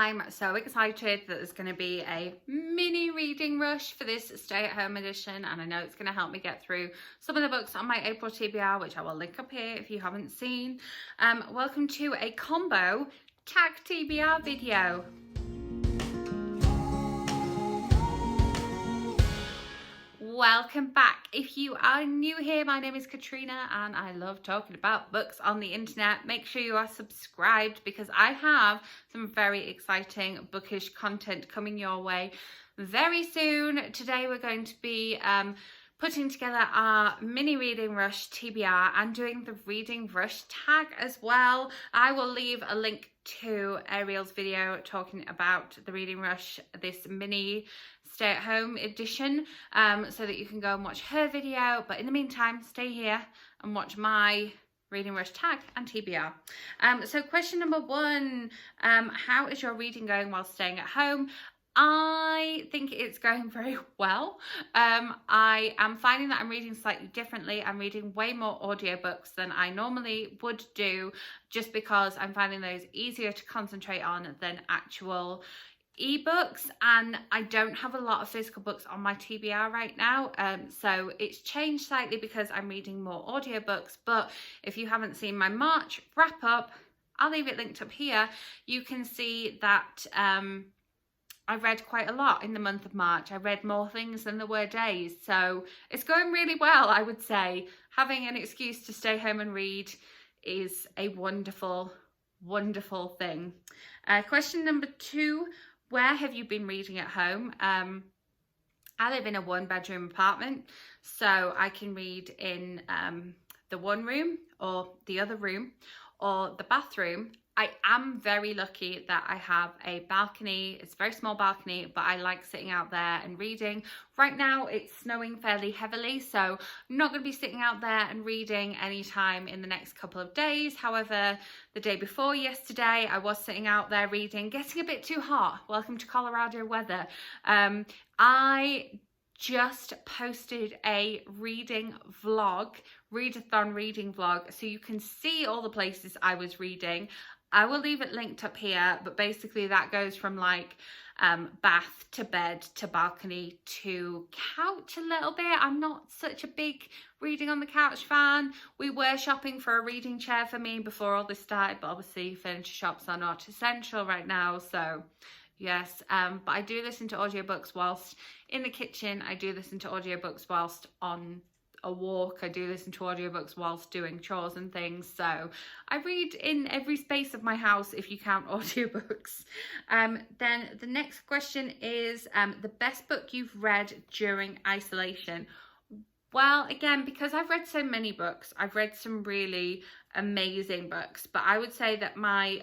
I'm so excited that there's going to be a mini reading rush for this stay-at-home edition, and I know it's going to help me get through some of the books on my April TBR, which I will link up here if you haven't seen. Welcome to a combo tag TBR video. Welcome back. If you are new here, my name is Katrina and I love talking about books on the internet. Make sure you are subscribed because I have some very exciting bookish content coming your way very soon. Today we're going to be putting together our mini Reading Rush TBR and doing the Reading Rush tag as well. I will leave a link to Ariel's video talking about the Reading Rush, this mini stay-at-home edition, so that you can go and watch her video. But in the meantime, stay here and watch my Reading Rush tag and TBR. So question number one, how is your reading going while staying at home? I think it's going very well. I am finding that I'm reading slightly differently. I'm reading way more audiobooks than I normally would do, just because I'm finding those easier to concentrate on than actual ebooks, and I don't have a lot of physical books on my TBR right now, so it's changed slightly because I'm reading more audiobooks. But if you haven't seen my March wrap up, I'll leave it linked up here. You can see that I read quite a lot in the month of March. I read more things than there were days, so it's going really well. I would say having an excuse to stay home and read is a wonderful thing. Question number two, where have you been reading at home? I live in a one-bedroom apartment, so I can read in the one room or the other room or the bathroom. I am very lucky that I have a balcony. It's a very small balcony, but I like sitting out there and reading. Right now it's snowing fairly heavily, so I'm not going to be sitting out there and reading anytime in the next couple of days. However, the day before yesterday, I was sitting out there reading, getting a bit too hot. Welcome to Colorado weather. I just posted a reading vlog, readathon reading vlog, so you can see all the places I was reading. I will leave it linked up here, but basically that goes from like bath to bed to balcony to couch a little bit. I'm not such a big reading on the couch fan. We were shopping for a reading chair for me before all this started, but obviously furniture shops are not essential right now, so yes. But I do listen to audiobooks whilst in the kitchen. I do listen to audiobooks whilst on a walk. I do listen to audiobooks whilst doing chores and things, so I read in every space of my house if you count audiobooks. Then the next question is the best book you've read during isolation. Well, again, because I've read so many books, I've read some really amazing books, but I would say that my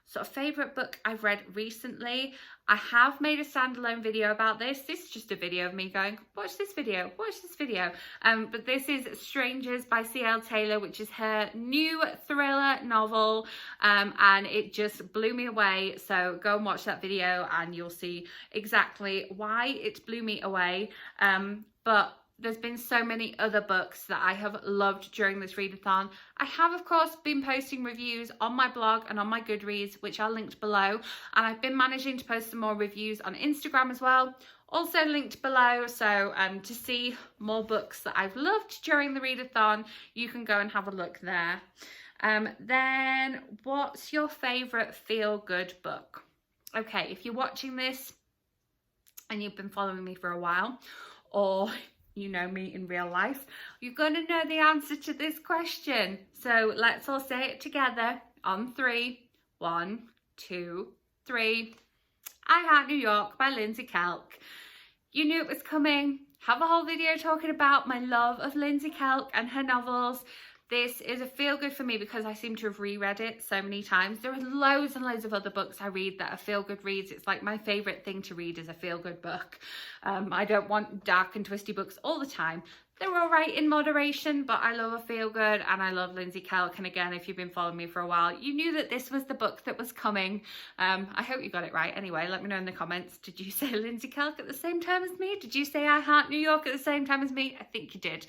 sort of favourite book I've read recently, I have made a standalone video about this. This is just a video of me going, watch this video, watch this video. But this is Strangers by C.L. Taylor, which is her new thriller novel, and it just blew me away. So go and watch that video and you'll see exactly why it blew me away. But there's been so many other books that I have loved during this readathon. I have, of course, been posting reviews on my blog and on my Goodreads, which are linked below. And I've been managing to post some more reviews on Instagram as well, also linked below. So to see more books that I've loved during the readathon, you can go and have a look there. Then what's your favourite feel-good book? Okay, if you're watching this and you've been following me for a while, or you know me in real life, you're going to know the answer to this question. So let's all say it together on 3. 1, 2, 3. I Heart New York by Lindsay Kelk. You knew it was coming. Have a whole video talking about my love of Lindsay Kelk and her novels. This is a feel-good for me because I seem to have reread it so many times. There are loads and loads of other books I read that are feel-good reads. It's like my favourite thing to read is a feel-good book. I don't want dark and twisty books all the time. they're all right in moderation, but I love a feel good and I love Lindsay Kelk. And again, if you've been following me for a while, you knew that this was the book that was coming. I hope you got it right. Anyway, let me know in the comments. Did you say Lindsay Kelk at the same time as me? Did you say I Heart New York at the same time as me? I think you did.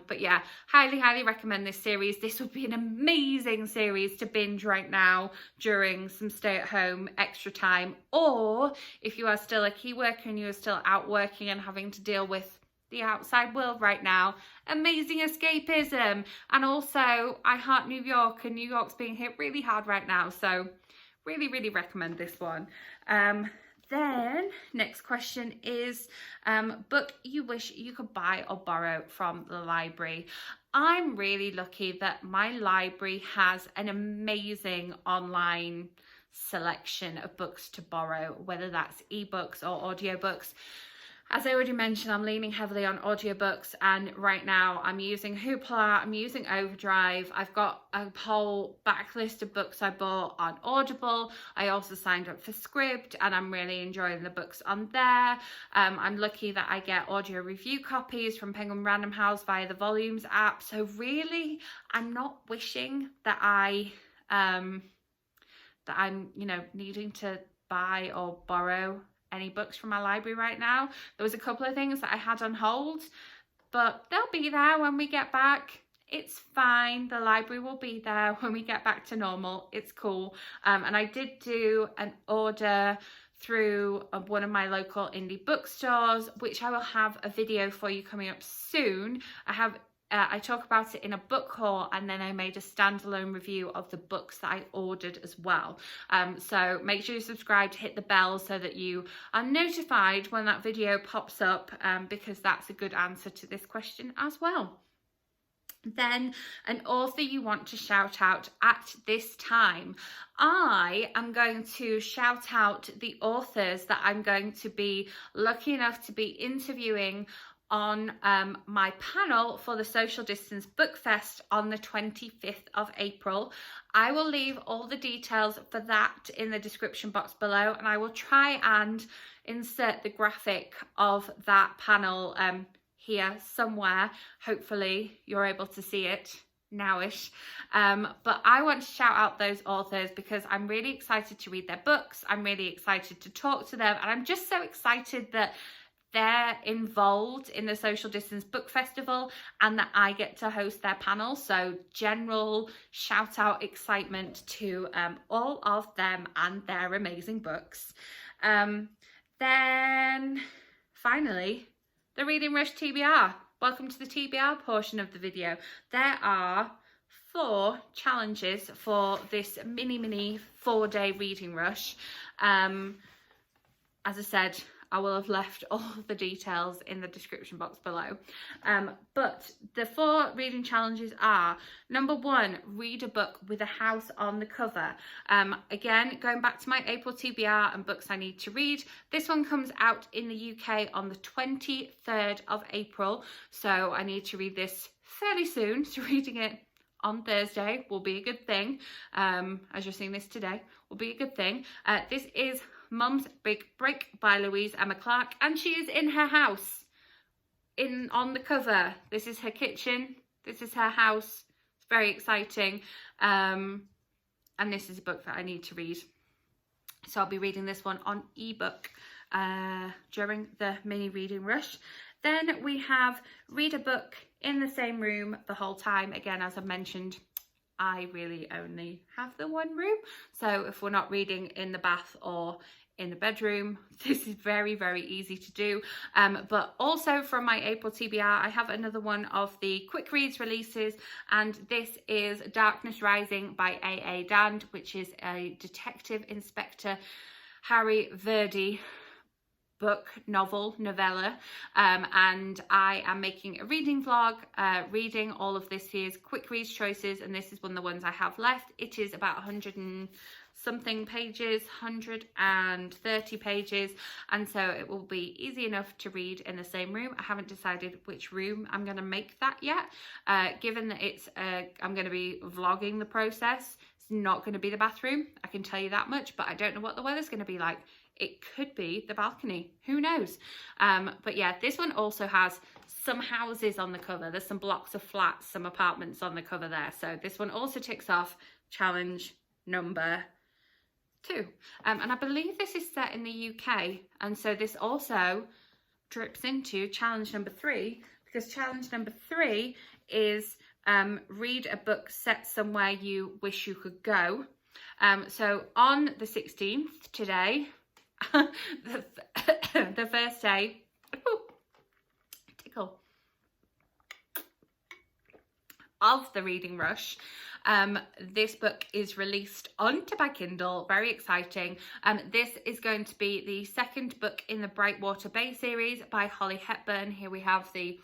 But yeah, highly, highly recommend this series. This would be an amazing series to binge right now during some stay-at-home extra time. Or if you are still a key worker and you are still out working and having to deal with the outside world right now, amazing escapism. And also I Heart New York, and New York's being hit really hard right now, so really, really recommend this one. Then next question is book you wish you could buy or borrow from the library. I'm really lucky that my library has an amazing online selection of books to borrow, whether that's ebooks or audiobooks. As I already mentioned, I'm leaning heavily on audiobooks, and right now I'm using Hoopla, I'm using Overdrive. I've got a whole backlist of books I bought on Audible. I also signed up for Scribd, and I'm really enjoying the books on there. I'm lucky that I get audio review copies from Penguin Random House via the Volumes app. So really, I'm not wishing that I'm, needing to buy or borrow any books from my library right now. There was a couple of things that I had on hold, but they'll be there when we get back. It's fine. The library will be there when we get back to normal. It's cool. And I did do an order through one of my local indie bookstores, which I will have a video for you coming up soon. I talk about it in a book haul, and then I made a standalone review of the books that I ordered as well. So make sure you subscribe, hit the bell so that you are notified when that video pops up, because that's a good answer to this question as well. Then an author you want to shout out at this time. I am going to shout out the authors that I'm going to be lucky enough to be interviewing on my panel for the Social Distance Book Fest on the 25th of April. I will leave all the details for that in the description box below, and I will try and insert the graphic of that panel here somewhere. Hopefully you're able to see it nowish. But I want to shout out those authors because I'm really excited to read their books. I'm really excited to talk to them, and I'm just so excited that they're involved in the Social Distance Book Festival and that I get to host their panel. So general shout out excitement to all of them and their amazing books. Then finally, the Reading Rush TBR. Welcome to the TBR portion of the video. There are 4 challenges for this mini 4-day reading rush. As I said, I will have left all the details in the description box below. But the 4 reading challenges are: number 1, read a book with a house on the cover. Again, going back to my April TBR and books I need to read, this one comes out in the UK on the 23rd of April. So I need to read this fairly soon. So reading it on Thursday will be a good thing. As you're seeing this today, will be a good thing. This is Mum's Big Break by Louise Emma Clark, and she is in her house on the cover. This is her kitchen, this is her house. It's very exciting, and this is a book that I need to read, so I'll be reading this one on ebook during the mini reading rush. Then we have read a book in the same room the whole time. Again, as I've mentioned, I really only have the one room, so if we're not reading in the bath or in the bedroom, this is very, very easy to do. But also from my April TBR, I have another one of the quick reads releases, and this is Darkness Rising by A.A. Dand, which is a Detective Inspector Harry Verdi book, novella, and I am making a reading vlog, reading all of this year's quick reads choices, and this is one of the ones I have left. It is about 100 and something pages, 130 pages, and so it will be easy enough to read in the same room. I haven't decided which room I'm going to make that yet, given that it's I'm going to be vlogging the process. It's not going to be the bathroom, I can tell you that much, but I don't know what the weather's going to be like. It could be the balcony, who knows? But yeah, this one also has some houses on the cover. There's some blocks of flats, some apartments on the cover there. So this one also ticks off challenge number 2. And I believe this is set in the UK. And so this also drips into challenge number 3, because challenge number 3 is read a book set somewhere you wish you could go. So on the 16th, today, the first day, tickle, of the Reading Rush, this book is released onto my Kindle. Very exciting. This is going to be the second book in the Brightwater Bay series by Holly Hepburn. Here we have the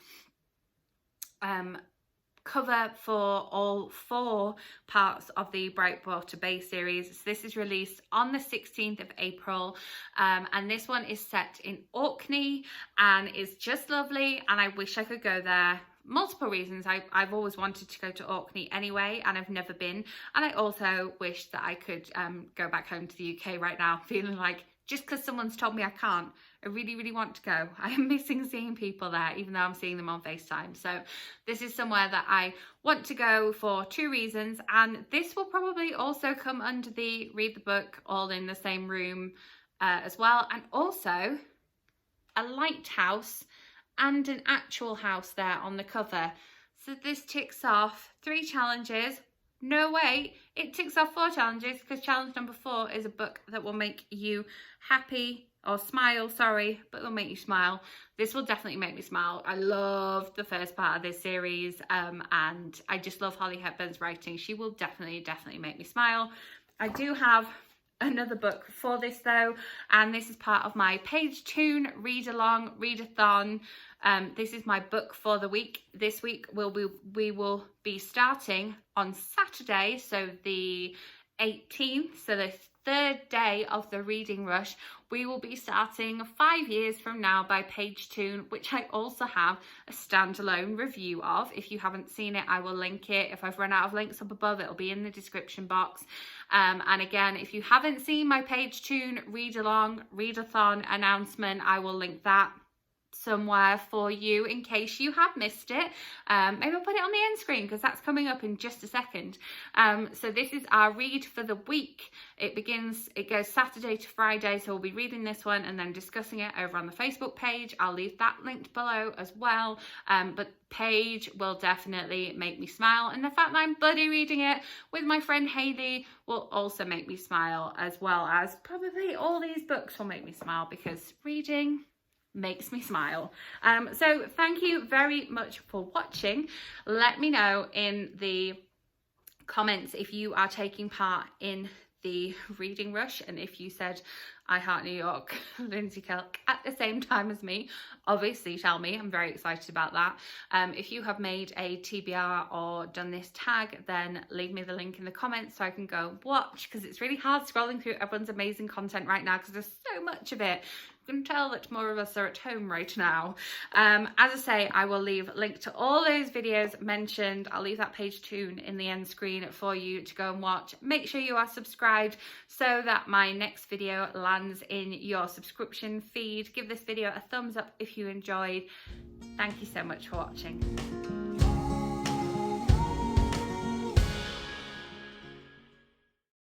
cover for all 4 parts of the Brightwater Bay series. So this is released on the 16th of April, and this one is set in Orkney and is just lovely, and I wish I could go there. Multiple reasons. I've always wanted to go to Orkney anyway, and I've never been, and I also wish that I could go back home to the UK right now, feeling like just because someone's told me I can't, I really want to go. I am missing seeing people there, even though I'm seeing them on FaceTime. So this is somewhere that I want to go for 2 reasons, and this will probably also come under the read the book all in the same room as well, and also a lighthouse and an actual house there on the cover. So this ticks off 3 challenges. No, wait, it ticks off 4 challenges, because challenge number 4 is a book that will make you happy, or smile, sorry, but it'll make you smile. This will definitely make me smile. I love the first part of this series, and I just love Holly Hepburn's writing. She will definitely make me smile. I do have another book for this though, and this is part of my Page Tune read along readathon. This is my book for the week. This week we will be starting on Saturday, so the 18th, so the 3rd day of the Reading Rush. We will be starting 5 years from now by Page Tune, which I also have a standalone review of. If you haven't seen it, I will link it. If I've run out of links up above, it'll be in the description box. And again, if you haven't seen my Page Tune read along readathon announcement, I will link that somewhere for you in case you have missed it. Maybe I'll put it on the end screen, because that's coming up in just a second. So this is our read for the week. It goes Saturday to Friday, so we'll be reading this one and then discussing it over on the Facebook page. I'll leave that linked below as well. But Page will definitely make me smile, and the fact that I'm buddy reading it with my friend Hayley will also make me smile, as well as probably all these books will make me smile, because reading makes me smile. So thank you very much for watching. Let me know in the comments if you are taking part in the Reading Rush, and if you said I Heart New York, Lindsay Kelk at the same time as me, obviously tell me. I'm very excited about that. If you have made a TBR or done this tag, then leave me the link in the comments so I can go watch, because it's really hard scrolling through everyone's amazing content right now, because there's so much of it. You can tell that more of us are at home right now. As I say, I will leave a link to all those videos mentioned. I'll leave that Page Tune in the end screen for you to go and watch. Make sure you are subscribed so that my next video lands in your subscription feed. Give this video a thumbs up if you enjoyed. Thank you so much for watching.